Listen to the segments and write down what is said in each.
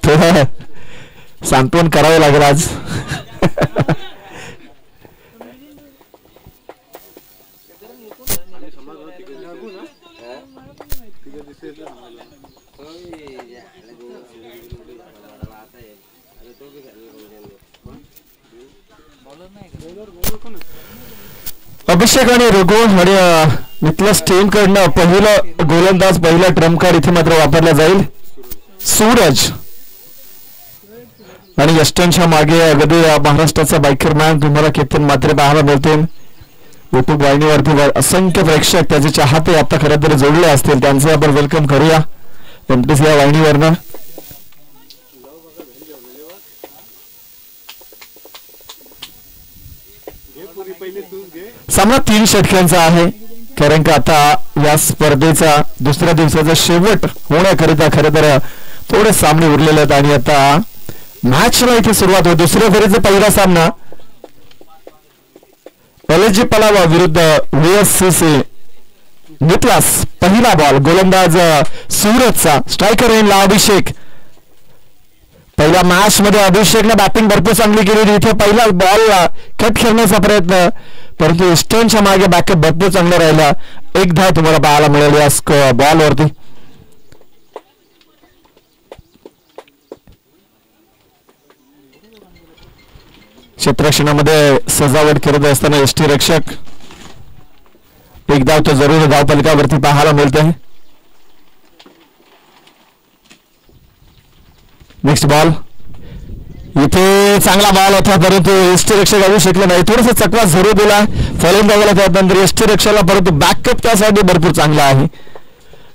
थोडं सांत्वन करावं लागेल आज. अभिषेक आणि रघु आणि निकलस टीम कडनं पहिलं गोलंदाज पहिला ट्रम्प कार्ड इथे मात्र वापरला जाईल. सूरज आणि यष्टनच्या मागे अगदी महाराष्ट्राचा बायकर मॅन तुम्हाला कॅप्टन मात्र पाहायला मिळतील. युट्यूब वाहिनीवरती असंख्य प्रेक्षक त्याचे चाहते आता खरं तर जोडले असतील त्यांचे आपण वेलकम करूया एमटीसी या वाहिनीवरनं. सामना 3 षटकांचा आहे कारण का आता या स्पर्धेचा दुसऱ्या दिवसाचा शेवट होण्याकरिता खरं तर थोडे सामने उरलेले आहेत आणि आता मॅचला इथे सुरुवात होती. दुसऱ्या फेरीचा पहिला सामना एलएसजी पलावा विरुद्ध व्हीएससीसी निकलास. पहिला बॉल गोलंदाज सूरजचा. स्ट्रायकर येईल अभिषेक. पहिल्या मॅच मध्ये अभिषेकने बॅटिंग भरपूर चांगली केली. इथे पहिला बॉल कट करण्याचा प्रयत्न परंतु ईस्टर्नच्या मागे बॅकअप भरपूर चांगला राहिला. एक धाव तुम्हाला पाहायला मिळेल या बॉलवरती. क्षेत्ररक्षणामध्ये सजावट करत असताना एसटी रक्षक एक धाव तो जरूर धावफलकावरती पाहायला मिळते. Next ball. इथे चांगला बॉल होता परंतु एसटी रक्षक येऊ शकले नाही. थोडासा चकवा झरू दिला फलंदाजाला. त्यानंतर एसटी रक्षकाला परंतु बॅकअप त्यासाठी भरपूर चांगला आहे.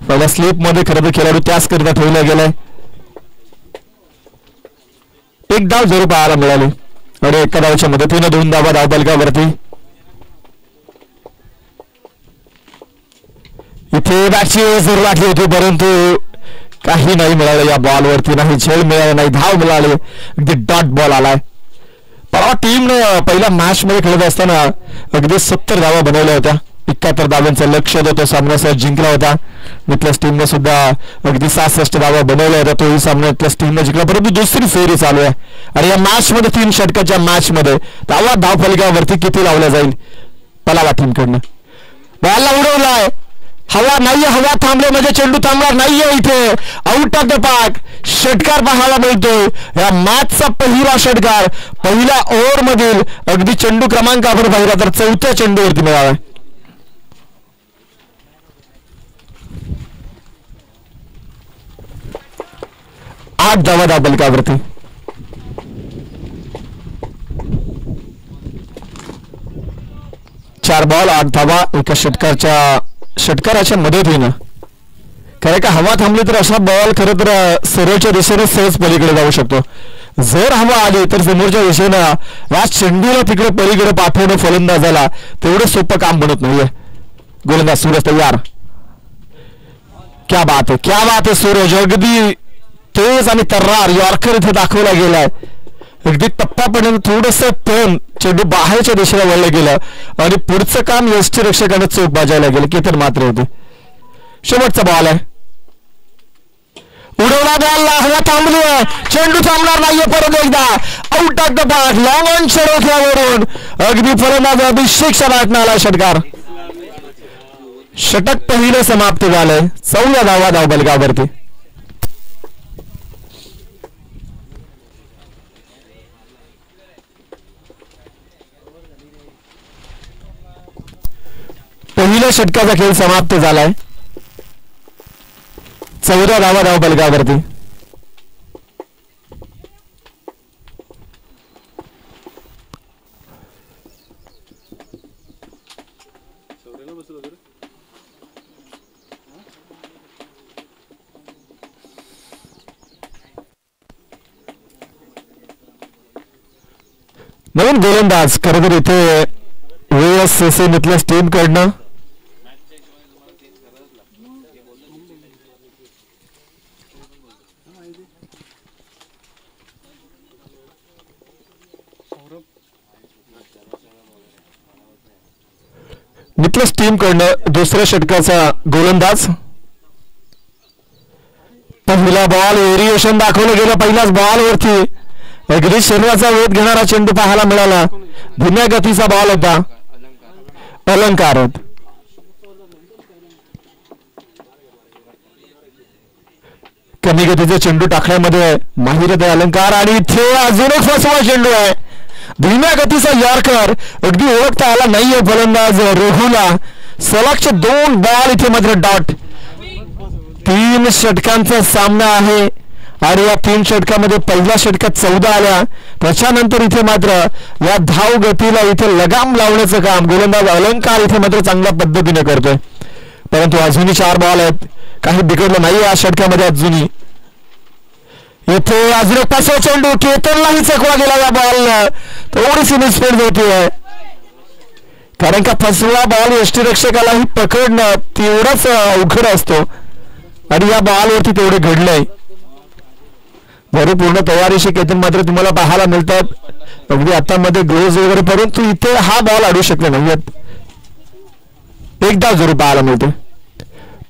पहिल्या स्लिप मध्ये खरं तर खेळाडू त्याच करिता ठेवला गेलाय. एक धाव जरूर पाहायला मिळाली आणि एका धावच्या मदतीने 2 धावा धावफलकावरती. इथे बॅटची जरूर वाटली होती परंतु काही नाही मिळालं या बॉलवरती. नाही झेल मिळाला नाही धाव मिळाली. अगदी डॉट बॉल आलाय. परवा टीमने पहिल्या मॅच मध्ये खेळत असताना अगदी 70 धावा बनवल्या होत्या. 71 धावांचं लक्ष तो सामन्यासह जिंकला होता. निकलस टीमने सुद्धा अगदी 66 धावा बनवल्या होत्या. तोही सामना निकलस टीमने जिंकला परंतु दुसरी फेरी चालू आहे आणि या मॅच मध्ये 3 षटकाच्या मॅच मध्ये धावफलकावरती किती लावल्या जाईल पलावा टीम कडनं. बॉलला उडवलाय. हवा नाहीये. हवा थांबले म्हणजे चेंडू थांबणार नाहीये. इथे आउट ऑफ द पार्क षटकार पाहायला मिळतोय. या मॅचचा पहिला षटकार पहिल्या ओव्हर मधील अगदी चेंडू क्रमांक आपण पाहिला तर 4थ्या चेंडूवरती मिळाला. आठ धावा धावफलकावरती. चार बॉल 8 धावा एका षटकाराच्या मदतीनं. खरं का हवा थांबली तर असा बॉल खरं तर सरळच्या दिशेने सहज पलीकडे जाऊ शकतो. जर हवा आली तर समोरच्या दिशेनं या चेंडूला तिकडे पलीकडे पाठवणं फलंदाजाला तेवढं सोपं काम बनत नाहीये. गोलंदाज सूरज तयार. क्या बात आहे सूरज. अगदी तेज आणि तर्रार यॉर्कर इथे दाखवला गेलाय. अगदी टप्पापर्यंत थोडस टर्न चेंडू बाहेरच्या दिशेला वळलं गेलं आणि पुढचं काम एसटी रक्षकाने चोख बाजायला गेलं की तर मात्र होते. शेवटचा बॉल आहे. उडवला बॉल. हवा थांबली आहे. चेंडू थांबणार नाहीये. परत एकदा out of the park. Long on षटकावरून अगदी फलंदाज अभिषेक आला षटकार. षटक पहिलं समाप्त झालंय. 14 धावा धावफलकावरती. पहिल्या षटकाचा खेळ समाप्त झालाय. 14 धावा धावफलकावरती. नवीन गोलंदाज खरं तर इथे व्हीएससीसी निकलस टीम कडनं निकलस टीम कडनं दुसऱ्या षटकाचा गोलंदाज पहिला बॉल व्हेरिएशन दाखवलं गेलं पहिल्याच बॉलवरती अगदी शरीराचा वेध घेणारा चेंडू पाहायला मिळाला. धीम्या गतीचा बॉल होता. अलंकार कमी गतीचे चेंडू टाकण्यामध्ये माहिर आहे अलंकार आणि इथे अजून एक फसवा चेंडू आहे. धीम्या गतीचा यॉर्कर अगदी ओळखता आला नाहीये फलंदाज रघुला. सलगचे 2 बॉल इथे मात्र डॉट. 3 षटकांचा सामना आहे आणि या 3 षटकामध्ये पहिल्या षटकात 14 आल्या. त्याच्यानंतर इथे मात्र या धाव गतीला इथे लगाम लावण्याचं काम गोलंदाज अलंकार इथे मात्र चांगल्या पद्धतीने करतोय. परंतु अजूनही 4 बॉल आहेत. काही बिघडलं नाही या षटकामध्ये अजूनही. इथे अजून एक पाचवा चेंडू केतनलाही चकवा गेला या बॉलनं. थोडीशी मिसफील्ड होतीये कारण का फसवा बॉल यष्टीरक्षकालाही पकडणं तेवढाच अवघड असतो आणि या बॉलवरती तेवढे घडलंय. बरे पूर्ण तयारीशी केतन मात्र तुम्हाला पाहायला मिळतात अगदी हातामध्ये ग्लोव्ज वगैरे. परंतु इथे हा बॉल अडू शकले नाहीयेत. एकदा जरूर पाहायला मिळते.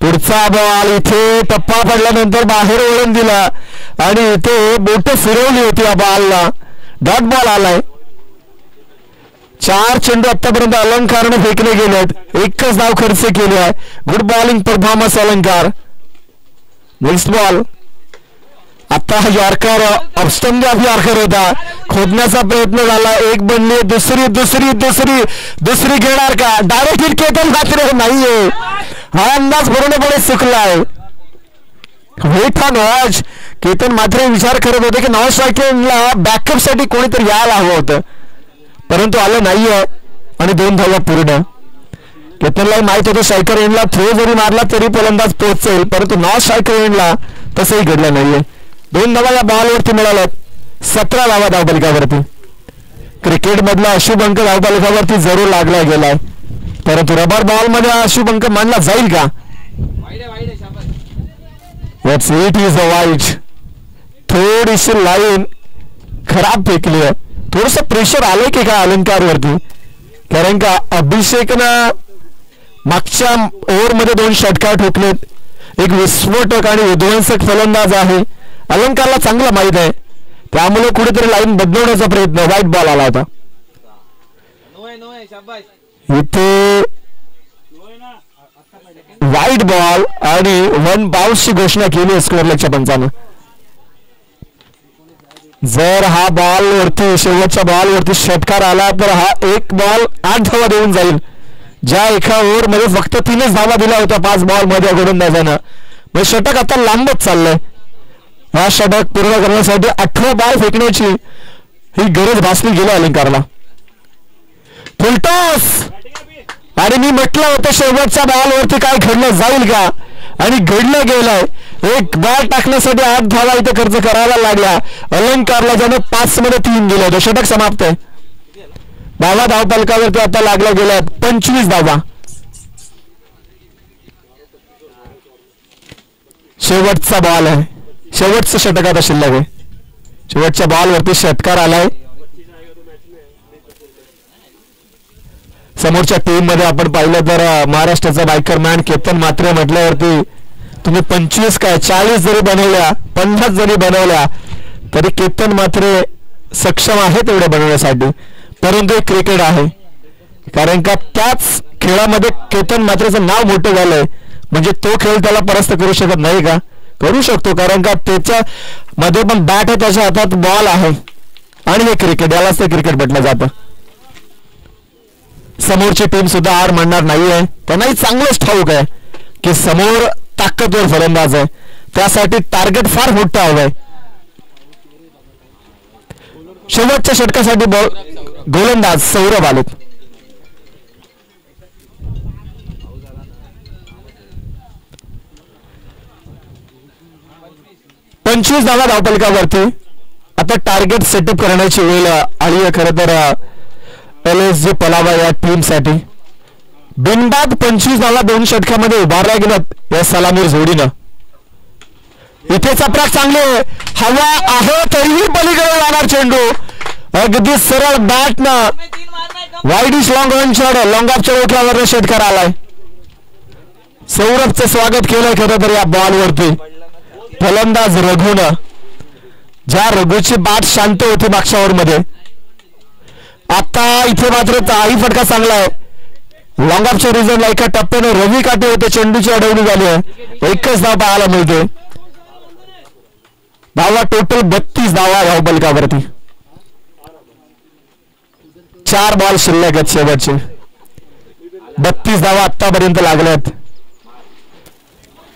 पुढचा बॉल इथे टप्पा पडल्यानंतर बाहेर वळण दिला आणि इथे बोट फिरवली होती या बॉलला. डॉट बॉल आलाय. 4 चेंडू आतापर्यंत अलंकारने फेकले गेलेत. एकच धाव खर्च केली आहे. गुड बॉलिंग परफॉर्मन्स अलंकार. Next ball. आता हा यॉर्कर ऑफस्टंप यॉर्कर होता. खोदण्याचा प्रयत्न झाला. एक बनली दुसरी दुसरी दुसरी दुसरी घेणार का डायरेक्ट हिट केतन मात्र नाहीये. हा अंदाज पूर्णपणे चुकलाय. Wait on watch. केतन मात्र विचार करत होते की नॉन स्ट्रायकरला बॅकअप साठी कोणीतरी यायला हवं होतं परंतु आलं नाहीये आणि 2 धावा पूर्ण. केतनलाही माहित होतं स्ट्रायकर एंडला थ्रो जरी मारला तरी फलंदाज पोहोचेल परंतु नॉन स्ट्रायकर एंडला तसंही घडलं नाहीये. 2 धावा या बॉलवरती मिळाल्यात. 17 धावा धावफलकावरती. क्रिकेट मधला अशुभ अंक धावफलकावरती जरूर लागला गेलाय परंतु रबर बॉल मध्ये अशुभ अंक मानला जाईल का? It is a white. थोडीशी लाईन खराब फेकली आहे. थोडस प्रेशर आलंय की काय अलंकारवरती कारण का अभिषेकनं मागच्या ओव्हरमध्ये 2 षटकार ठोकलेत. एक विस्फोटक आणि विध्वंसक फलंदाज आहे. अलंकारला चांगला माहित आहे त्यामुळे कुठेतरी लाईन बदलवण्याचा प्रयत्न. व्हाईट बॉल आला होता इथे. व्हाईट बॉल आणि 1 बाउन्सची घोषणा केली स्कोअर लेगच्या पंचानं. जर हा बॉल वरती शेवटच्या बॉल वरती षटकार आला तर हा एक बॉल 8 धावा देऊन जाईल. ज्या एका ओव्हर मध्ये फक्त 3च धावा दिल्या होत्या 5 बॉल मध्ये गोलंदाजानं. म्हणजे षटक आता लांबच चाललंय. हा षटक पूर्ण करण्यासाठी 18 बॉल फेकण्याची ही गरज भासली गेली अलंकारला. फुलटॉस आणि मी म्हटलं होतं शेवटच्या बॉलवरती काय घडलं जाईल का आणि घडलं गेलंय. एक बॉल टाकण्यासाठी 8 धावा इथे खर्च करायला लागला अलंकारला ज्यानं 5 मध्ये 3 दिले होते. षटक समाप्त आहे. 12 धावफलकावरती आता लागल्या गेल्या 25 धावा. शेवटचा बॉल आहे. शेवटचं षटक आता शिल्लक आहे. शेवटच्या बॉलवरती षटकार आलाय. समोरच्या टीम मध्ये आपण पाहिलं तर महाराष्ट्राचा बायकर मॅन केतन मात्रे म्हटल्यावरती तुम्ही 25 काय 40 जरी बनवल्या 50 जरी बनवल्या तरी केतन मात्रे सक्षम आहे तेवढे बनवण्यासाठी. परंतु एक क्रिकेट आहे कारण का त्याच खेळामध्ये केतन मात्रेचं नाव मोठं झालंय म्हणजे तो खेळ त्याला परास्त करू शकत नाही का? करू शकतो कारण का त्याच्या मध्ये पण बॅट आहे त्याच्या हातात बॉल आहे आणि हे क्रिकेट यालाच ते क्रिकेट म्हटलं जातं. समोरची टीम सुद्धा हार मानणार नाहीये. त्यांनाही चांगलंच ठाऊक आहे की समोर ताकदवर फलंदाज आहे त्यासाठी टार्गेट फार मोठं हवंय. शेवटच्या षटकासाठी गोलंदाज सौरभ आलेत. पंचवीस धावा धावफलकावरती. आता टार्गेट सेटअप करण्याची वेळ आली आहे खरं तर LSG पलावा या टीम साठी. बिनबाद 25 धावा 2 षटकामध्ये उभारल्या गेल्यात या सलामीर जोडीनं. इथे चपराक चांगले हवा आहे तरीही पलीकडे जाणार चेंडू अगदी सरळ बॅटनं wideish long run shot long ऑफच्या ओटलावर षटकार आलाय. सौरभचं स्वागत केलंय खरं तर या बॉलवरती फलंदाज रघुन, ज्या रघुची बाट शांत होती मागच्या ओव्हरमध्ये, आता इथे मात्र ताई फटका चांगला आहे. लॉंग ऑफच्या रिझनला एका टप्प्याने रवी काटे होते, चेंडूची अडवणी झाली आहे. एकच धाव पाहायला मिळते. धावा टोटल 32 धावा धावफलकावरती. 4 बॉल शिल्लक आहेत शेवटचे. 32 धावा आतापर्यंत लागल्यात.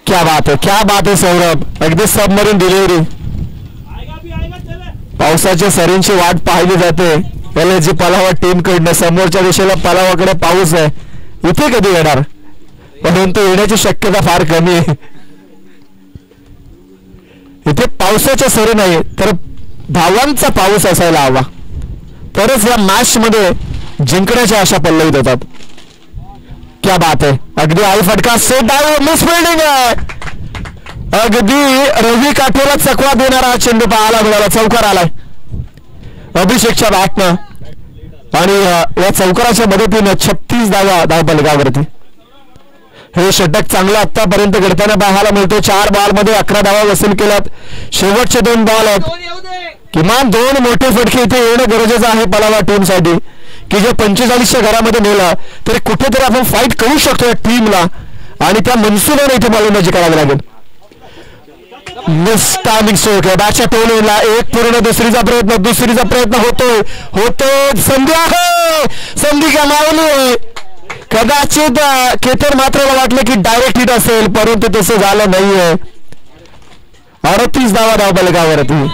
क्या बात है, क्या बात है सौरभ, अगदी सबमरीन डिलिव्हरी. पावसाच्या सरींची वाट पाहिली जाते एलएजी पलावा टीम कडनं. समोरच्या दिशेला पलावाकडे पाऊस आहे, इथे कधी येणार, परंतु येण्याची शक्यता फार कमी आहे. इथे पावसाच्या सरी नाही तर धावांचा पाऊस असायला हवा, तरच या मॅच मध्ये जिंकण्याच्या आशा पल्लवित होतात. क्या बात है, अगदी आई फटका, सेट डाव, मिस फिल्डिंग आहे. अगदी रवी काठेला चकवा देणारा हा चेंडू पाहायला मिळाला. चौकार आलाय अभिषेकच्या बॅटनं आणि या चौकाराच्या मदतीने 36 धावा धावफलकावरती. हे षटक चांगलं आतापर्यंत घडताना पाहायला मिळतो. 4 बॉलमध्ये 11 धावा वसूल केल्यात. शेवटचे 2 बॉल आहेत. किमान 2 मोठे फटके इथे येणं गरजेचं आहे पलावा टीमसाठी, की जे 45च्या घरामध्ये नेला तरी कुठेतरी आपण फाईट करू शकतो या टीमला, आणि त्या मनसुबाने इथे बॉलिंगबाजी करावी लागेल. मिस टायमिंग स्ट्रोक आहे बॅटच्या टोलला. एक पूर्ण दुसरीचा प्रयत्न होतोय. संधी आहे, संधी गमावली आहे. कदाचित केतन मात्र वाटलं की डायरेक्ट हिट असेल, परंतु तसं झालं नाहीये. 38 धावा धावफलकावरती.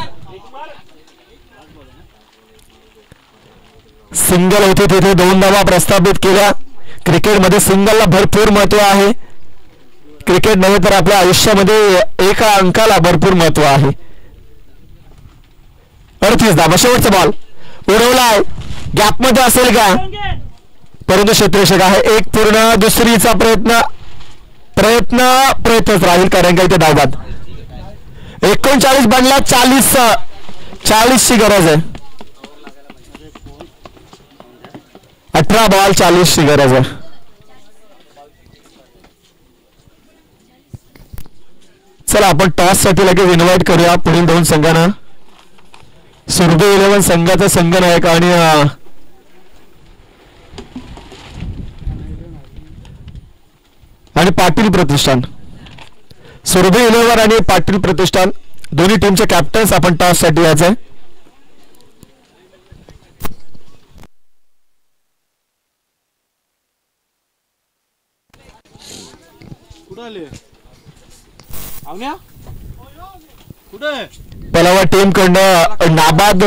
सिंगल होते तिथे 2 धावा प्रस्थापित केल्या. क्रिकेटमध्ये सिंगलला भरपूर महत्व आहे. क्रिकेट नव्हे तर आपल्या आयुष्यामध्ये एका अंकाला भरपूर महत्व आहे. 38 धावा. शेवटचा बॉल उडवलाय, गॅपमध्ये असेल का, परंतु क्षेत्ररक्षक आहे. एक पूर्ण दुसरीचा प्रयत्नच राहील, कारण का इथे धावबाद. 39 बनला, 40 ची गरज आहे. 18 बॉल 40 ची गरज आहे. चला आपण टॉस साठी लगेच इन्व्हाइट करूया पुढील 2 संघांना. सुरभि 11 संघाचा संघनायक आणि पाटील प्रतिष्ठान. सुरभि 11 आणि पाटील प्रतिष्ठान दोन्ही टीमचे कॅप्टन्स आपण टॉस साठी यायचे. पलावा टीम कडनं नाबाद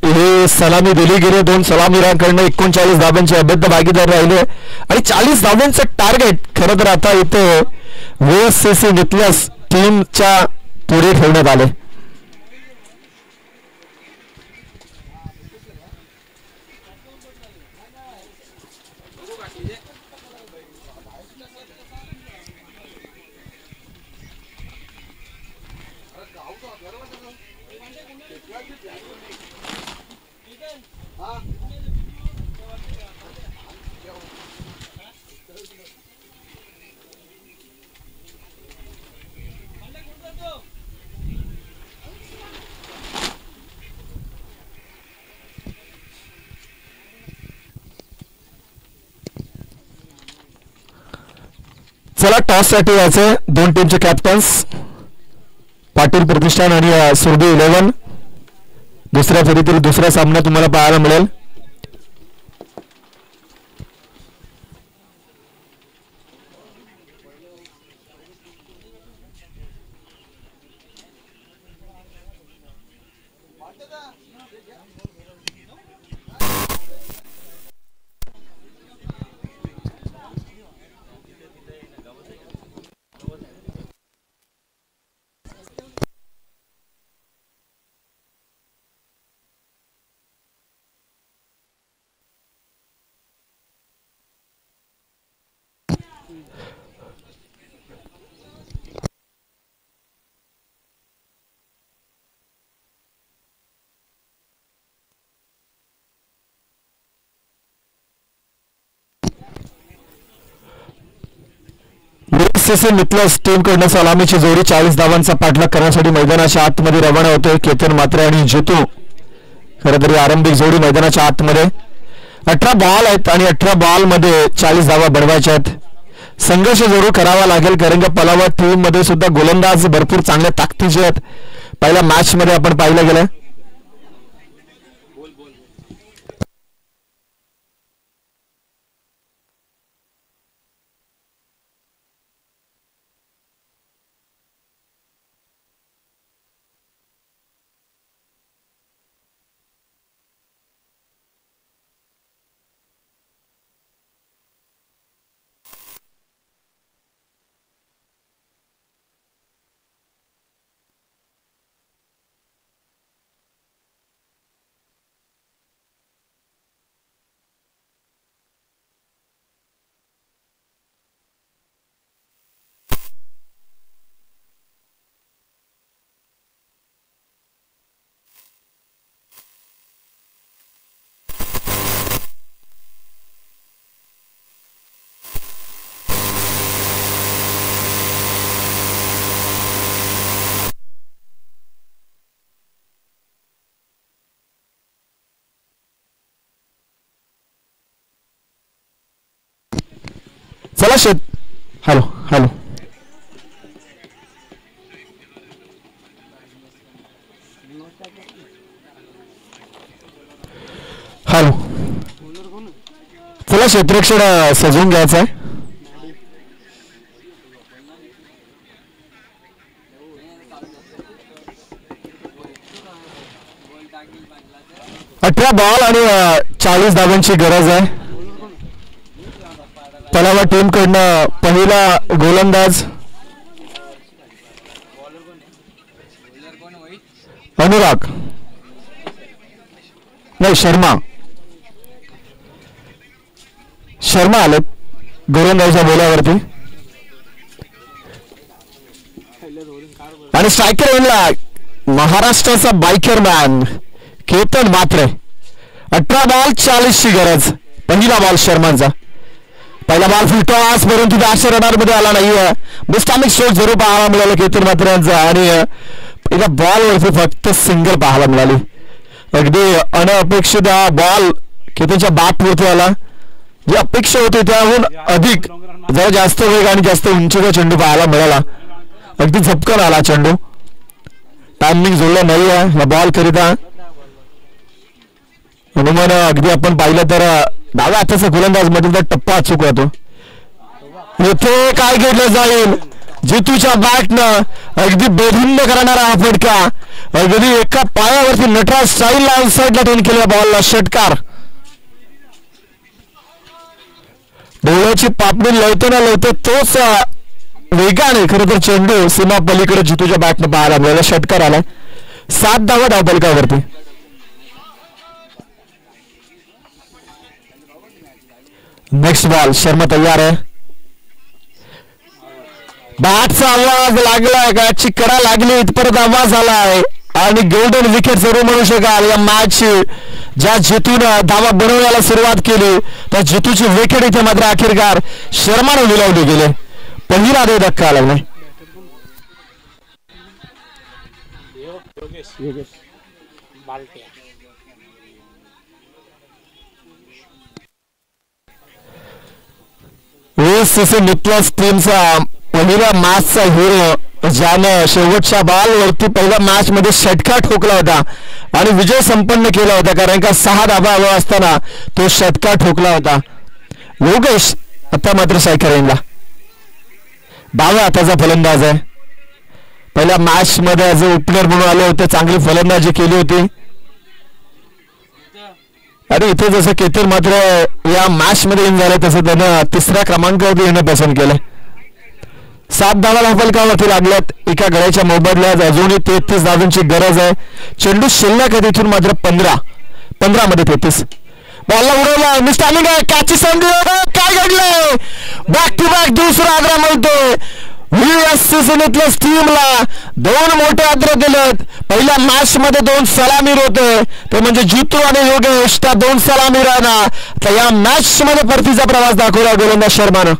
हे सलामी दिली गेली. 2 सलामीरांकडनं 39 धावांची अबद्ध भागीदार राहिले आणि 40 धावांचं टार्गेट खरं तर आता इथे VSCC निकलस टीमच्या पुढे ठेवण्यात आले. चला टॉस साठी यायचे 2 टीमचे कॅप्टन्स पाटील प्रतिष्ठान आणि सुरभि 11. दुसऱ्या फेरीतील दुसरा सामना तुम्हाला पाहायला मिळेल. एसएससी मितलस टीम कडून सलामीची जोडी 40 धावांचा पाठलाग करण्यासाठी मैदानाच्या आतमध्ये रवाना होतोय. केतन मात्रे आणि जितू. खरं तरी आरंभिक जोडी मैदानाच्या आतमध्ये 18 बॉल आहेत आणि 18 बॉल मध्ये 40 धावा बनवायच्या आहेत. संघर्ष जरूर करावा लागेल कारण की पलावा टीम मध्ये सुद्धा गोलंदाज भरपूर चांगल्या ताकदीचे आहेत. पहिल्या मॅच मध्ये आपण पाहिलं गेलं. चला शेत. हॅलो हॅलो हॅलो चला क्षेत्ररक्षण सजवून घ्यायचं आहे. अठरा बॉल आणि 40 धावांची गरज आहे. तलावा टीम कडनं पहिला गोलंदाज अनुराग नाही शर्मा आले गोलंदाजीच्या बोलावरती आणि स्ट्रायकर येणला महाराष्ट्राचा बायकर मॅन केतन मात्रे. 18 बॉल 40 ची गरज. पहिला बॉल शर्मांचा. पहिला बॉल फुलटॉस परंतु 10 रनर मध्ये आला नाहीये. मिस्टामिक स्ट्रोक जरूर पाहायला मिळाला केतन मात्रेंचा आणि पहिल्या बॉलवरती फक्त सिंगल पाहायला मिळाली. अगदी अनपेक्षित बॉल केतनच्या बॅटवरती आला. जे अपेक्षा होते त्याहून अधिक जरा जास्त वेग आणि जास्त उंचीचा चेंडू पाहायला मिळाला. अगदी झपकन आला चेंडू. टायमिंग जुळलं नाही आहे या बॉल करिता. हनुमान अगदी आपण पाहिलं तर डाव्या हाताचा गोलंदाज म्हटलं तर टप्पा अचूक होतो. येथे काय घेतलं जाईल. जितूच्या बॅटनं अगदी बेभिन्न करणारा हा फटका. अगदी एका पायावरती नटराज स्टाईल लाईन साईडला टर्न केल्या बॉलला षटकार. डोळ्याची पापणी लवताना लवते तोच वेगाने खरं तर चेंडू सीमा पलीकडे जितूच्या बॅटनं पाहायला मिळाला. षटकार आलाय. 7 धावा धावफलकावरती. नेक्स्ट बॉल शर्मा तयार आहे. बॅटचा आवाज लागलाय. बॅटची कडा लागली इथपर्यंत आवाज आलाय आणि गोल्डन विकेट जरूर म्हणू शकाल या मॅच. ज्या जितून धावा बनवण्याला सुरुवात केली त्या जितूची विकेट इथे मात्र अखेरकार शर्माने मिळवली गेले. पहिला धक्का लागलाय. एसएससी मितलस टीमचा पहिल्या मॅचचा हिरो ज्यानं शेवटच्या बॉलवरती पहिल्या मॅच मध्ये षटकार ठोकला होता आणि विजय संपन्न केला होता कारण का 6 धावा हवा असताना तो षटकार ठोकला होता. योगेश आता मात्र सायकरेनला डाव्या हाताचा फलंदाज आहे. पहिल्या मॅच मध्ये जो ओपनर म्हणून आले होते चांगली फलंदाजी केली होती आणि इथे जसं केतन मात्र या मॅच मध्ये इन झालं तसं त्यानं 3ऱ्या क्रमांकावरती येणं पसंत केलं. 7 धावा धावफलकावरती लागल्यात. एका गड्याच्या मोबदल्यात अजूनही 33 धावांची गरज आहे. चेंडू शिल्लक आहे तिथून मात्र 15 मध्ये 33. बॉलला उडवला. मिस्टामिंग आहे. कॅची संधी. काय घडलंय. बॅक टू बॅक दुसरा आग्रा मिळतोय. मितलस टीमला 2 मोठे आग्रह दिलेत. पहिल्या मॅच मध्ये 2 सलामीर होते ते म्हणजे जितू आणि योगेश. त्या 2 सलामीरांना तर या मॅच मध्ये परतीचा प्रवास दाखवला गोलंदाज शर्मानं.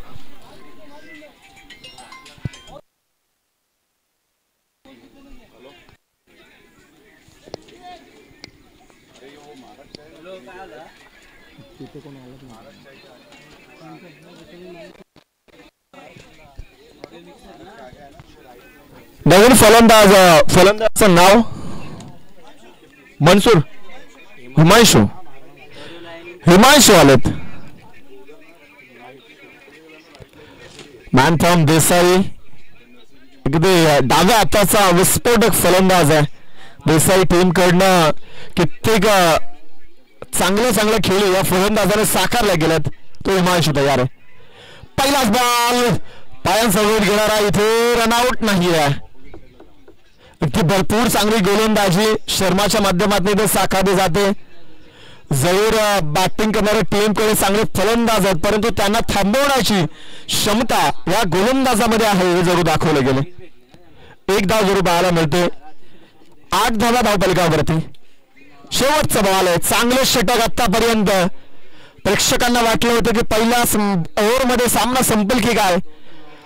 नवीन फलंदाजाचं नाव मनसूर हिमांशू आलेत. मॅन फ्रॉम देसाई अगदी डाव्या हाताचा विस्फोटक फलंदाज आहे. देसाई टीम कडनं कित्येक चांगले खेळी या फलंदाजाने साकारल्या गेल्यात. तो हिमांशू तयार आहे. पहिलाच बॉल पायांसमोर घेणारा इथे रनआउट नाही आहे. इतकी भरपूर चांगली गोलंदाजी शर्माच्या माध्यमातून इथे साकारली जाते. जरूर बॅटिंग करणाऱ्या टीमकडे चांगले फलंदाज आहेत परंतु त्यांना थांबवण्याची क्षमता या गोलंदाजामध्ये आहे हे जरूर दाखवले गेले. एक धाव जरूर पाहायला मिळते. 8 धावा धावफलकावरती. शेवटचा बॉल आहे. चांगले षटक आतापर्यंत. प्रेक्षकांना वाटलं होतं की पहिल्या ओव्हरमध्ये सामना संपेल की काय.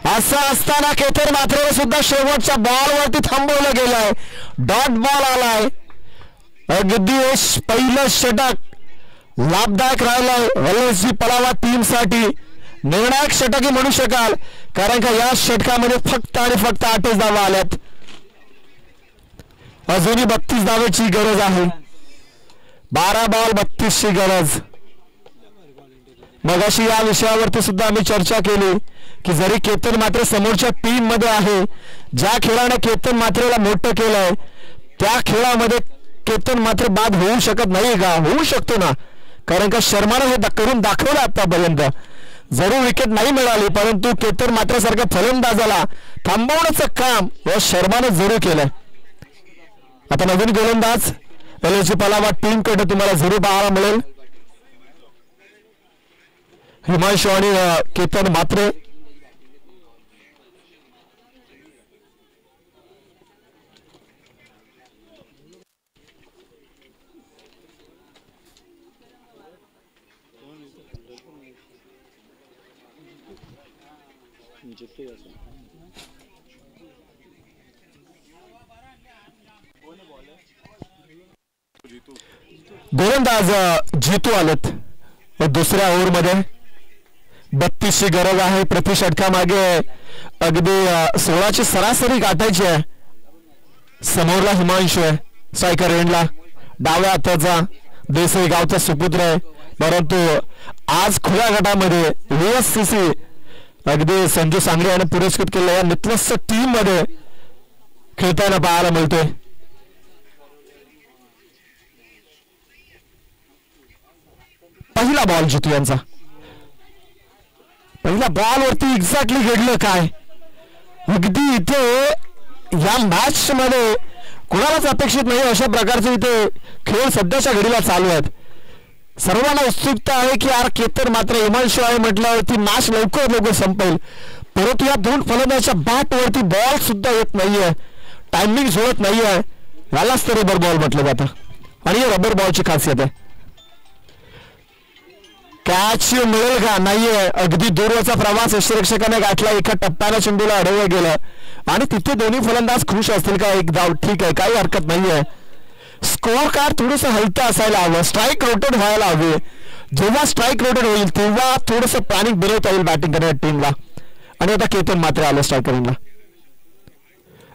असं असताना केतन मात्रेला सुद्धा शेवटच्या बॉलवरती थांबवलं गेलंय. डॉट बॉल आलाय. अगदी पहिलं षटक लाभदायक राहिलंय LSG पलावा टीमसाठी. निर्णायक षटकही म्हणू शकाल कारण का या षटकामध्ये फक्त आणि फक्त 8 धावा आल्यात. अजूनही 32 धावेची गरज आहे. 12 बॉल 32 ची गरज. मगाशी या विषयावरती सुद्धा आम्ही चर्चा केली की जरी केतन मात्रे समोरच्या टीम मध्ये आहे, ज्या खेळाने केतन मात्रेला मोठं केलंय त्या खेळामध्ये केतन मात्र बाद होऊ शकत नाही का. होऊ शकतो ना कारण का शर्माने हे करून दाखवलं आतापर्यंत. जरूर विकेट नाही मिळाली परंतु केतन मात्र सारख्या फलंदाजाला थांबवण्याचं काम या शर्माने जरूर केलंय. आता नवीन गोलंदाज LSG पलावा टीम कडे तुम्हाला जरूर पाहायला मिळेल. हिमांशू आणि केतन मात्रे. गोलंदाज जितू आलेत. दुसऱ्या ओव्हरमध्ये 32 ची गरज आहे. प्रति षटकामागे अगदी 16 ची सरासरी गाठायची आहे. समोरला हिमांशू आहे स्ट्रायकर एंडला. डाव्या हाताचा देसाई गावचा सुपुत्र आहे परंतु आज खुल्या गटामध्ये VSCC अगदी संजू सांगरे याने पुरस्कृत केलेल्या या नितलस टीम मध्ये खेळताना पाहायला मिळतोय. पहिला बॉल जितू यांचा. पहिल्या बॉलवरती एक्झॅक्टली घडलं काय. अगदी इथे या मॅच मध्ये कोणालाच अपेक्षित नाही अशा प्रकारचे इथे खेळ सध्याच्या घडीला चालू आहेत. सर्वांना उत्सुकता आहे की यार केतन मात्र हिमांशू आहे म्हटल्यावरती मॅच लवकर संपेल परंतु या दोन फलंदाजाच्या बॅट वरती बॉल सुद्धा येत नाहीये. टायमिंग जुळत नाहीये. यालाच तर रबर बॉल म्हटलं जातं आणि हे रबर बॉलची खासियत आहे. कॅच मिळेल का नाहीये. अगदी दूरवरचा प्रवास यष्टिरक्षकाने गाठला. एका टप्प्याने चेंडूला अडवलं गेलं आणि तिथे दोन्ही फलंदाज खुश असतील का. एक धाव ठीक आहे काही हरकत नाहीये. स्कोर कार्ड थोडस हलतं असायला हवं. स्ट्राईक रोटेट व्हायला हवे. जेव्हा स्ट्राईक रोटेट होईल तेव्हा थोडस प्लॅनिंग बनवता येईल बॅटिंग करणाऱ्या टीमला. आणि आता केतन मात्र आलं स्ट्रायकरिंगला.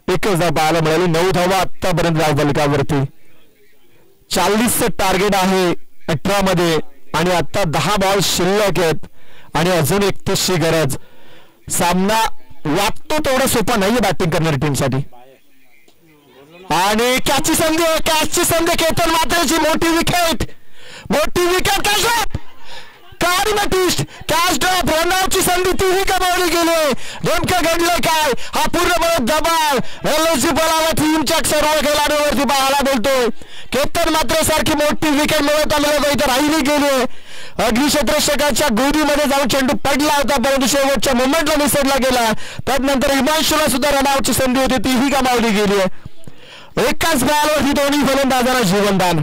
एकच धाव पाहायला मिळाली. 9 धावा आतापर्यंत धावफलकावरती. 40चं टार्गेट आहे 18 मध्ये आणि आता 10 बॉल शिल्लक आहेत आणि अजून 31 ची गरज. सामना वाटतो तेवढा सोपा नाहीये बॅटिंग करणाऱ्या टीमसाठी. आणि कॅचची संधी केतन मात्रेची. मोठी विकेट कॅच ड्रॉप रनआउटची संधी तीही गमावली गेली. नेमकं घडलं काय. हा पूर्णपणे दबाव LSG पलावा टीमच्या सर्व खेळाडूंवरती पाहायला मिळतोय. केतन मात्र सारखी मोठी विकेट मिळवता इथं राहिली गेली. अग्निक्षेत्रक्षकाच्या गोदीमध्ये जाऊन चेंडू पडला होता परंतु शेवटच्या मोमेंटला निसटला गेला. त्यानंतर हिमांशूला सुद्धा रनआउटची संधी होती तीही गमावली गेली. एकाच बॉलवरती दोन्ही फलंदाजांना जीवनदान.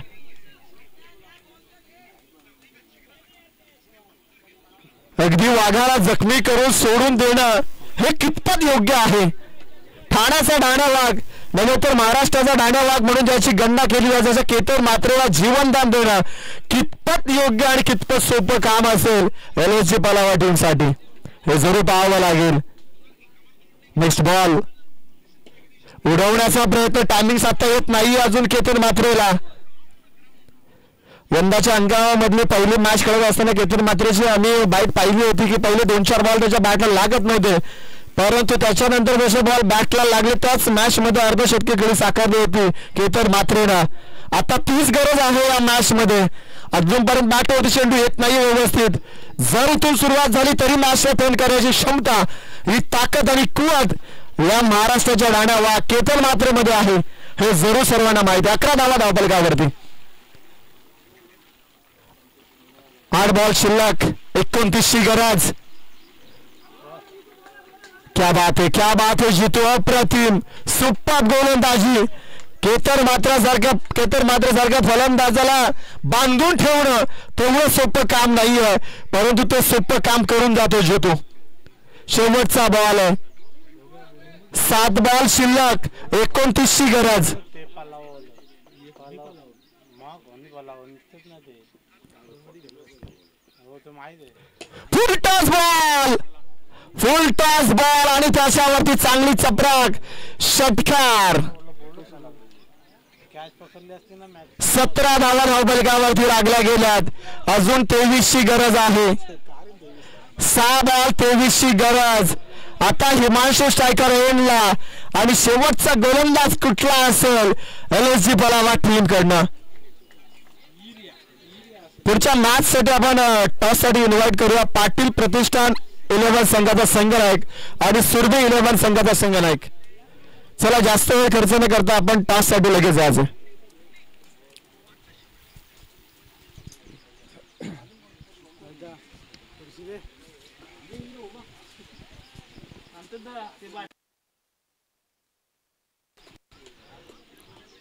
अगदी वाघाला जखमी करून सोडून देणं हे कितपत योग्य आहे. ठाण्याचा ठाणा वाघ नव्हे तर महाराष्ट्राचा डाण्या वाघ म्हणून ज्याची गणना केली जाते जसं केतन मात्रेला जीवनदान देणं कितपत योग्य आणि कितपत सोपं काम असेल LHC पलावा टीमसाठी हे जरूर पाहावं लागेल. नेक्स्ट बॉल उडवण्याचा प्रयत्न टायमिंग साधता येत नाही अजून केतन मात्रेला. यंदाच्या अंकामधली पहिली मॅच खेळत असताना केतन मात्रेची आम्ही बाईट पाहिली होती की पहिले 2-4 बॉल त्याच्या बॅटला लागत नव्हते, परंतु त्याच्यानंतर जसे बॉल बॅटला लागले त्याच मॅच मध्ये अर्धशतकी खेळी साकारली होती केतन मात्रेनं. आता तीच गरज आहे या मॅच मध्ये. अजूनपर्यंत बॅटवरती चेंडू येत नाही व्यवस्थित. जर इथून सुरुवात झाली तरी मॅचला टर्न करण्याची क्षमता, ही ताकद आणि कुवत या महाराष्ट्राच्या डाण्या वा केतन मात्रेमध्ये आहे हे जरूर सर्वांना माहिती. 11 धावा धावफलकावरती. 8 बॉल शिल्लक, 29ची गरज. क्या बात है, क्या बात है जितू, अप्रतिम सुपर गोलंदाजी. केतन मात्रेसारख्या फलंदाजाला बांधून ठेवणं तेवढं सोपं काम नाहीये, परंतु ते सोपं काम करून जातो जितू. शेवटचा बॉल आहे. 7 बॉल शिल्लक, 29ची गरज. फुल टॉस बॉल आणि त्याच्यावरती चांगली चपराक षटकार. 17 धावा धावफलकावरती लागल्या गेल्यात. अजून 23ची गरज आहे. 6 बॉल 23ची गरज. आता हिमांशु स्ट्रायकर एंडला आणि शेवटचा गोलंदाज कुठला असेल LHC पलावा टीम कडनं. पुढच्या मॅच साठी आपण टॉस साठी इन्व्हाइट करूया पाटील प्रतिष्ठान 11 संघाचा संघनायक आणि सुरभि 11 संघाचा संघनायक. चला जास्त वेळ खर्च न करता आपण टॉस साठी लगेच जायचं.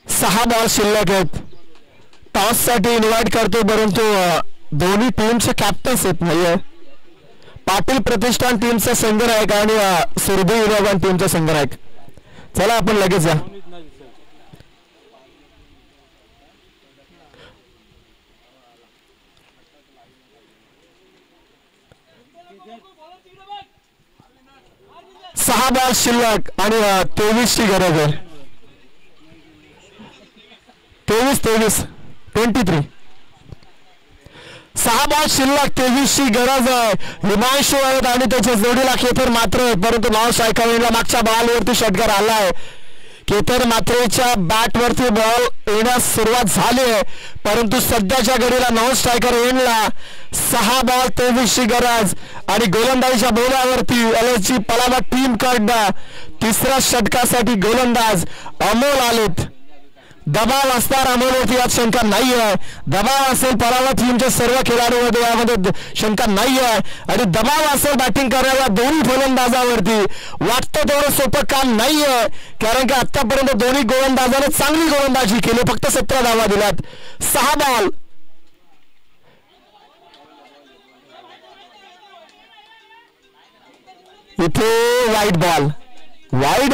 सहा बॉल शिल्लक आहेत. टॉस साठी इन्व्हाइट करतो, परंतु दोन्ही टीमचे कॅप्टन्स आहेत नाहीये. पाटील प्रतिष्ठान टीमचा संघनायक आणि सुरभि 11 टीमचा संघनायक. चला आपण लगेच जा. सहा बॉल शिल्लक आणि 23ची गरज आहे. 23. 6 बॉल शिल्लक, 23ची गरज आहे. हिमांशु आहेत आणि त्याच्या जोडीला केतन मात्रे, परंतु नाव सायकावेला मागच्या बॉलवरती षटकार आलाय. केतन मात्रेच्या बॅटवरती बॉल येण्यास सुरुवात झाली आहे, परंतु सध्याच्या घडीला नॉन स्ट्रायकर एंडला. 6 बॉल 23ची गरज आणि गोलंदाजीच्या बोलावरती LHC पलावा टीम कडनं तिसऱ्या षटकासाठी गोलंदाज अमोल आलेत. दबाव असणार अमोलवरती यात शंका नाही आहे. दबाव असेल पलावा टीमच्या सर्व खेळाडूंमध्ये यामध्ये शंका नाही आहे आणि दबाव असेल बॅटिंग करायला दोन्ही फलंदाजावरती. वाटतं तेवढं सोपं काम नाही आहे, कारण की आतापर्यंत दोन्ही गोलंदाजाने चांगली गोलंदाजी केली. फक्त 17 धावा दिल्यात. 6 बॉल. इथे वाईट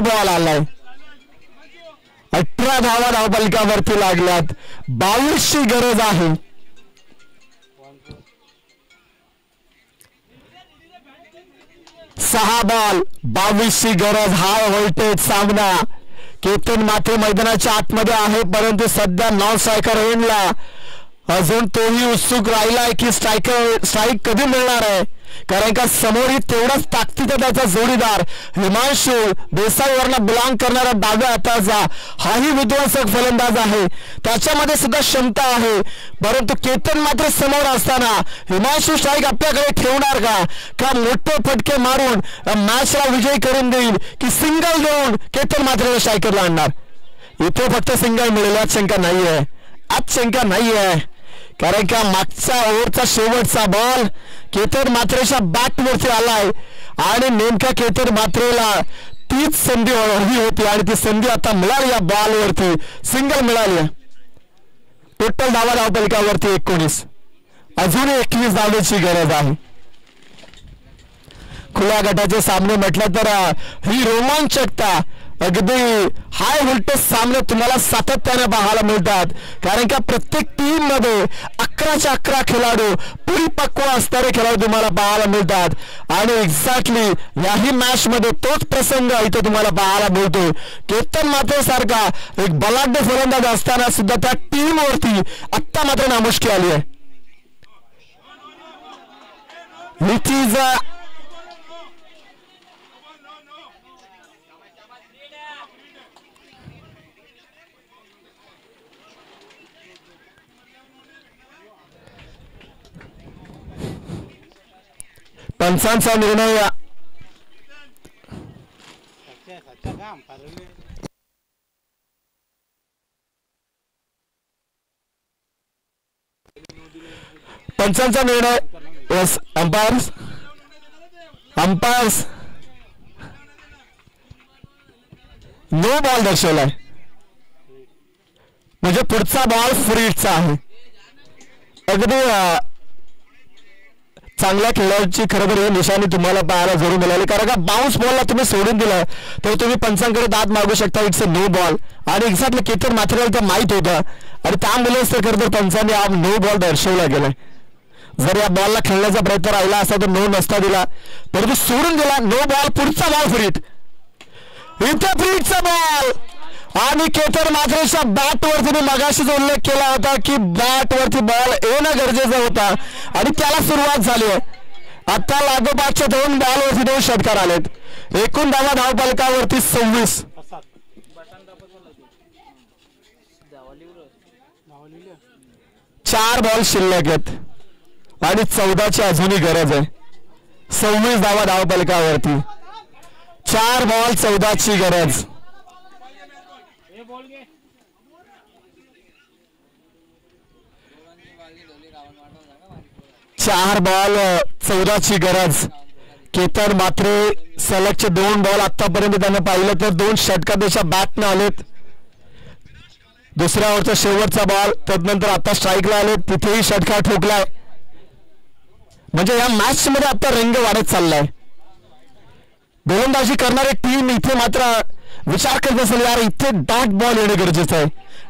बॉल आलाय. 18 धावा धावफलकावरती लागल्यात. 22ची गरज आहे. सहा बॉल 22ची गरज. हाय व्होल्टेज सामना. केतन मात्रे मैदानाच्या आतमध्ये आहे, परंतु सध्या नॉन स्ट्रायकर एंडला. अजून तोही उत्सुक राहिलाय की स्ट्राईक कधी मिळणार आहे, कारण का समोरही तेवढाच ताकदीचा त्याचा जोडीदार हिमांशु देसाईवरनं बिलॉंग करणारा डाव्या हाताचा हाही विध्वंसक फलंदाज आहे. त्याच्यामध्ये सुद्धा क्षमता आहे, परंतु केतन मात्र समोर असताना हिमांशु स्ट्राईक आपल्याकडे ठेवणार का मोठे फटके मारून मॅचला विजयी करून देईल की सिंगल देऊन केतन मात्र स्ट्रायकरला आणणार. इथे फक्त सिंगल मिळेल यात शंका नाहीये, कारण का मागच्या ओव्हरचा शेवटचा बॉल केतन मात्रेच्या बॅटवरती आलाय आणि नेमक्या केतन मात्रेला तीच संधी हवी होती आणि ती संधी आता मिळाली. या बॉलवरती सिंगल मिळाली. टोटल धावा धावफलकावरती 19. अजून 21 धावेची गरज आहे. खुल्या गटाचे सामने म्हटलं तर ही रोमांचकता अगदी हाय व्होल्टेज सामने तुम्हाला सातत्याने पाहायला मिळतात, कारण का प्रत्येक टीम मध्ये 11च्या 11 खेळाडू परिपक्व असणारे खेळाडू तुम्हाला पाहायला मिळतात आणि एक्झॅक्टली याही मॅच मध्ये तोच प्रसंग इथे तुम्हाला पाहायला मिळतो. केतन मात्रे सारखा एक बलाढ्य फलंदाज असताना सुद्धा त्या टीम वरती आत्ता मात्र नामुष्की आली आहे. इट इज पंचांचा निर्णय पंचांचा निर्णय यस अंपायर्स नो बॉल दर्शवलाय, म्हणजे पुढचा बॉल फ्रीचा आहे. अगदी चांगल्या खेळाडूची खरं तर ही निशाणी तुम्हाला पाहायला जरूर मिळाली, कारण का बाउन्स बॉलला तुम्ही सोडून दिलं तर तुम्ही पंचांकडे दाद मागू शकता. इट्स अ नो बॉल आणि एक्झॅक्टली केतन माथेराला तर माहीत होतं आणि त्यामुळेच तर खरं तर पंचांनी हा नो बॉल दर्शवला गेलाय. जर या बॉलला खेळण्याचा प्रयत्न राहिला असता तर नो नसता दिला, परंतु सोडून दिला. नो बॉल, पुढचा बॉल फ्रीट, इथे फ्रीटचा बॉल आणि केतन मात्रेच्या बॅटवरती मी मगाशीच उल्लेख केला होता की बॅटवरती बॉल येणं गरजेचं होता आणि त्याला सुरुवात झाली आहे. आता लागोपाठच्या 2 बॉलवरती 2 षटकार आलेत. एकूण धावा धावफलकावरती 26. 4 बॉल शिल्लक आहेत आणि 14ची अजूनही गरज आहे. 26 धावा धावफलकावरती, 4 बॉल 14ची गरज. 4 बॉल 14ची गरज. केतन मात्रे सलगचे 2 बॉल आतापर्यंत त्यानं पाहिलं तर 2 षटकार त्याच्या बॅटनं आलेत. दुसऱ्या ओव्हरचा शेवटचा बॉल, त्यानंतर आता स्ट्राईकला आले, तिथेही षटकार ठोकलाय. म्हणजे या मॅच मध्ये आता रंग वाढत चाललाय. गोलंदाजी करणारी टीम इथे मात्र विचार करत असेल यार इथे डॉट बॉल येणं गरजेचं आहे.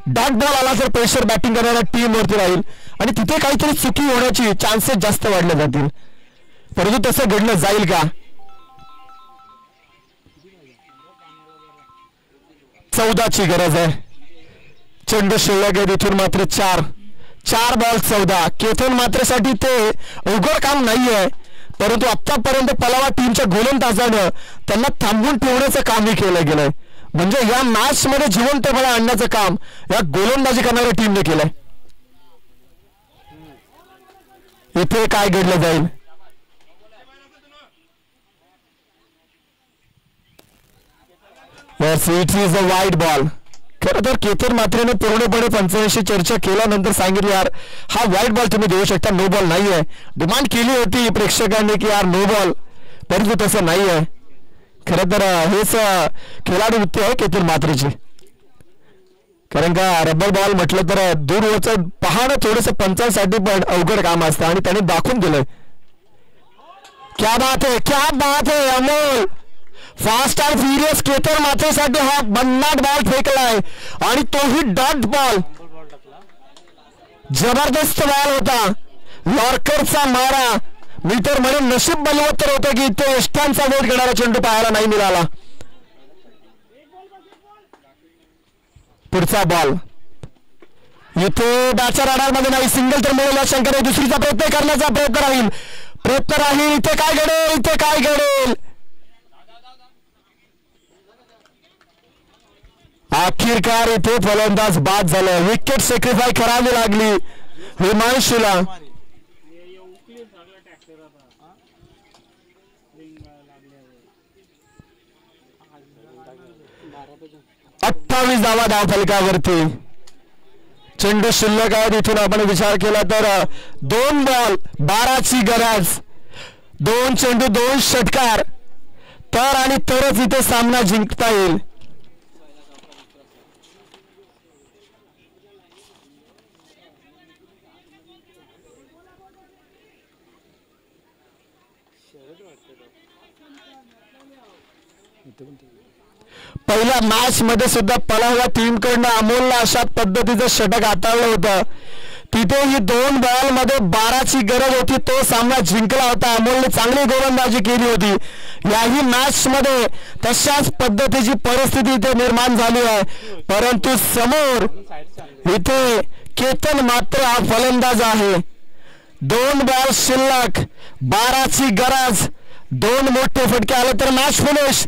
डॉट बॉल आला तर प्रेशर बॅटिंग करणाऱ्या टीम वरती राहील आणि तिथे काहीतरी चुकी होण्याची चान्सेस जास्त वाढले जातील. परंतु तसं घडलं जाईल का? 14ची गरज आहे. चेंडू शिल्लक आहे, तिथून मात्र 4 बॉल 14. केतन मात्रेसाठी ते अवघड काम नाहीये, परंतु आतापर्यंत पलावा टीमच्या गोलंदाजानं त्यांना थांबवून ठेवण्याचं कामही केलं गेलंय. म्हणजे या मॅच मध्ये जिवंतपणा आणण्याचं काम या गोलंदाजी करणाऱ्या टीमने केलंय. इथे काय घडलं जाईल? It is a wide ball. खरं तर केतन मात्रेने पूर्णपणे 85 चर्चा केल्यानंतर सांगितलं यार हा वाईट बॉल तुम्ही देऊ शकता, नो बॉल नाही आहे. डिमांड केली होती प्रेक्षकांनी की यार नो बॉल, परंतु तसं नाही आहे. खरं तर हेच खेळाडू वृत्ती आहे केतन मात्रेची. कारण का रबर बॉल म्हटलं तर दूरवरचं पाहणं थोडंसं पंचांसाठी पण अवघड काम असतं आणि त्याने दाखवून दिलंय. क्या बात है, क्या बात है Amol. Fast and furious Ketan मात्रेसाठी हा भन्नाट बॉल फेकलाय आणि तोही डॉट बॉल. जबरदस्त बॉल होता, यॉर्करचा मारा. मी तर म्हणून नशीब बलवत्तर होतं की इथे यष्टांचा वेट घेणारा चेंडू पाहायला नाही मिळाला. पुढचा बॉल इथे बॅटच्या राडारमध्ये नाही, सिंगल तर मिळेल शंकर. दुसरीचा प्रयत्न करण्याचा प्रयत्न राहील. इथे काय घडेल, इथे काय घडेल. आखिरकार इथे फलंदाज बाद झाला. विकेट सॅक्रिफाय करावी लागली हिमांशूला. 28 धावा धावफलकावरती. चेंडू शिल्लक आहे. तिथून आपण विचार केला तर 2 बॉल 12ची गरज. 2 चेंडू 2 षटकार तर आणि तरच इथे सामना जिंकता येईल. पहिल्या मॅच मध्ये सुद्धा पलावा टीम कडनं अमोलला अशा पद्धतीचं षटक हाताळलं होतं. तिथेही 2 बॉल मध्ये 12ची गरज होती, तो सामना जिंकला होता. अमोलने चांगली गोलंदाजी केली होती. याही मॅच मध्ये तशाच पद्धतीची परिस्थिती इथे निर्माण झाली आहे. परंतु समोर इथे केतन मात्र हा फलंदाज आहे. 2 बॉल शिल्लक, 12ची गरज, 2 मोठे फटके आले तर मॅच फिनिश.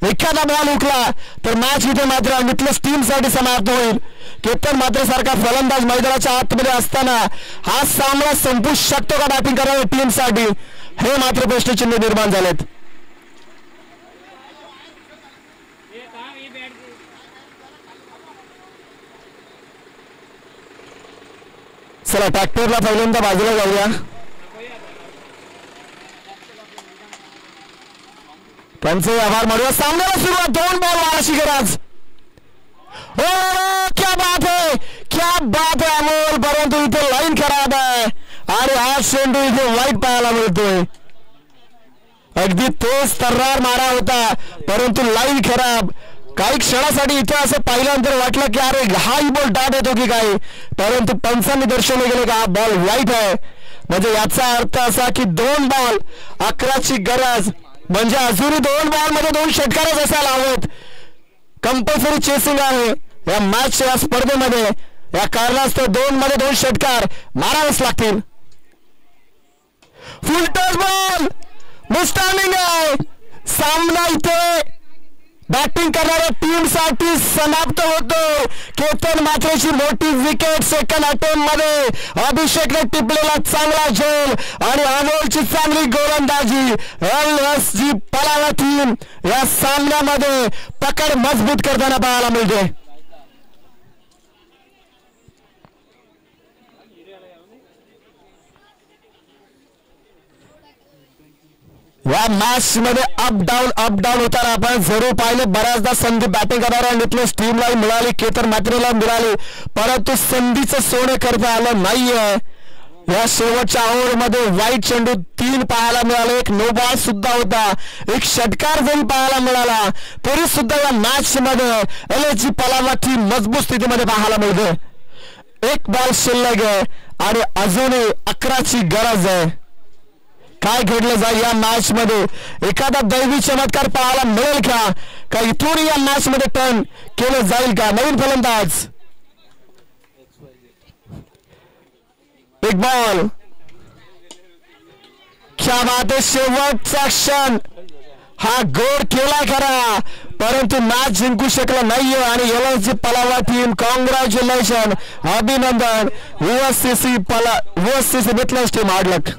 एखादा बॉल हुकला तर मॅच इथे मात्र मिथलेस टीम साठी समाप्त होईल. केतन मात्र सारखा फलंदाज मैदानाच्या आतमध्ये असताना हा सामना संपू शकतो का बॅटिंग करणाऱ्या टीम साठी, हे मात्र प्रश्नचिन्ह निर्माण झालेत. चला ट्रॅक्टरला पहिल्यांदा बाजूला जाऊया. त्यांचे आभार मानूया. सामन्याला सुरुवात. 2 बॉल 12ची गरज. ओ क्या बात है, क्या बात है अमोल. परंतु इथे लाईन खराब आहे आणि हा चेंडू इथे वाईट पाहायला मिळतोय. अगदी तेज तर्रार मारा होता परंतु लाईन खराब. काही क्षणासाठी इथे असं पाहिल्यानंतर वाटलं की अरे हाही बॉल डाट येतो की काय, परंतु पंचांनी दर्शवले गेले की हा बॉल वाईट आहे. म्हणजे याचा अर्थ असा की 2 बॉल 11ची गरज, म्हणजे अजूनही 2 बॉल मध्ये 2 षटकारच असायला हवेत. कंपल्सरी चेसिंग आहे या मॅच या स्पर्धेमध्ये. या कारणास्तव 2 मध्ये 2 षटकार मारावेच लागतील. फुल टच बॉल, मिस्टार्निंग आहे. सामना इथे बॅटिंग करणाऱ्या टीम साठी समाप्त होतो. केतन मात्रेची मोठी विकेट सेकंड अटेम्प्ट मध्ये. अभिषेकने टिपलेला चांगला झेल आणि अमोलची चांगली गोलंदाजी. LSG पलावा टीम या सामन्यामध्ये पकड मजबूत करताना पाहायला मिळते. या मॅच मध्ये अप डाऊन होताना आपण जरूर पाहिले. बऱ्याचदा संधी बॅटिंग करणाऱ्या मिथलेस टीमला मिळाली, केतन मात्रेला मिळाली, परंतु संधीचं सोने करता आलं नाहीये. या शेवटच्या ओव्हरमध्ये वाईट चेंडू 3 पाहायला मिळाले. एक नो बॉल सुद्धा होता, एक षटकार जरी पाहायला मिळाला तरी सुद्धा या मॅच मध्ये LSG पलावा टीम मजबूत स्थितीमध्ये पाहायला मिळते. 1 बॉल शिल्लक आहे आणि अजूनही 11ची गरज आहे. काय घडलं जाईल या मॅच मध्ये, एखादा दैवी चमत्कार पाहायला मिळेल का इथून या मॅच मध्ये टर्न केलं जाईल का. नवीन फलंदाज, 1 बॉल. क्या बात आहे. शेवटचा क्षण हा गोड केला खरा परंतु मॅच जिंकू शकला नाहीये. आणि LSG पलावा टीम कॉंग्रॅच्युलेशन, अभिनंदन. USCC मिथलेस टीम हार्ड लक.